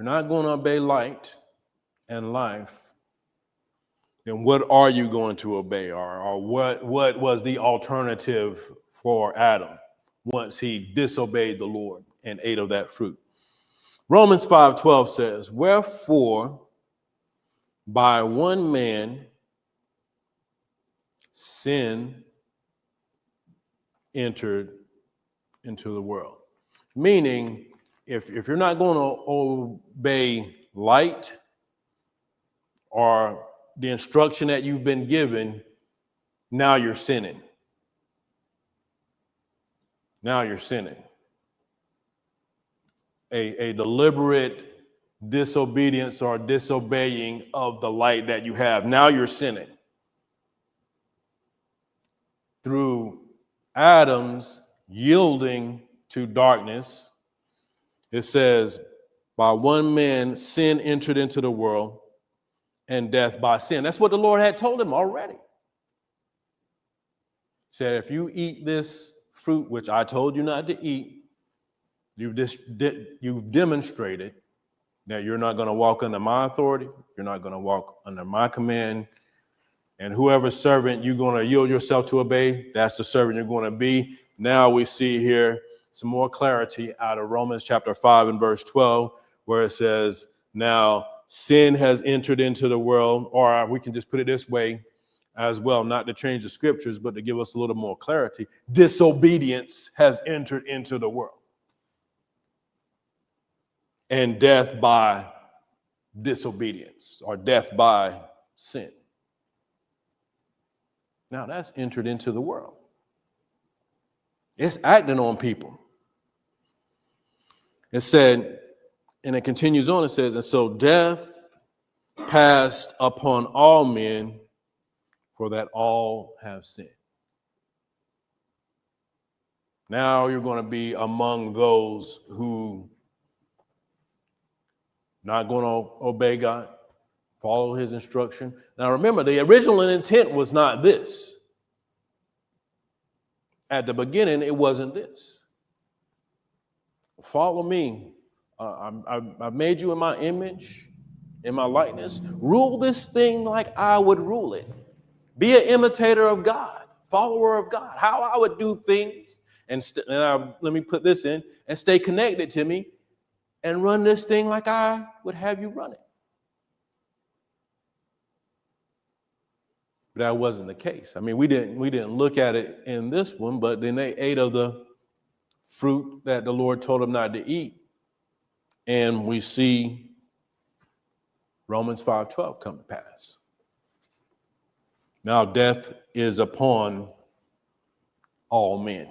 you're not going to obey light and life, then what are you going to obey? Or what was the alternative for Adam once he disobeyed the Lord and ate of that fruit? Romans 5:12 says, wherefore by one man sin entered into the world. Meaning, if you're not going to obey light or the instruction that you've been given, now you're sinning. Now you're sinning. A deliberate disobedience or disobeying of the light that you have. Now you're sinning. Through Adam's yielding to darkness, it says, by one man sin entered into the world, and death by sin. That's what the Lord had told him already. He said, if you eat this fruit, which I told you not to eat, you've demonstrated that you're not going to walk under my authority. You're not going to walk under my command. And whoever servant you're going to yield yourself to obey, that's the servant you're going to be. Now we see here some more clarity out of Romans chapter 5 and verse 12, where it says, now sin has entered into the world, or we can just put it this way as well, not to change the scriptures, but to give us a little more clarity. Disobedience has entered into the world. And death by disobedience, or death by sin. Now that's entered into the world. It's acting on people. It said, and it continues on, it says, and so death passed upon all men, for that all have sinned. Now you're going to be among those who not going to obey God, follow his instruction. Now remember, the original intent was not this. At the beginning, it wasn't this. Follow me. I've made you in my image, in my likeness. Rule this thing like I would rule it. Be an imitator of God, follower of God, how I would do things. Let me put this in, and stay connected to me and run this thing like I would have you run it. But that wasn't the case. I mean, we didn't look at it in this one, but then they ate of the fruit that the Lord told them not to eat. And we see Romans 5:12 come to pass. Now death is upon all men.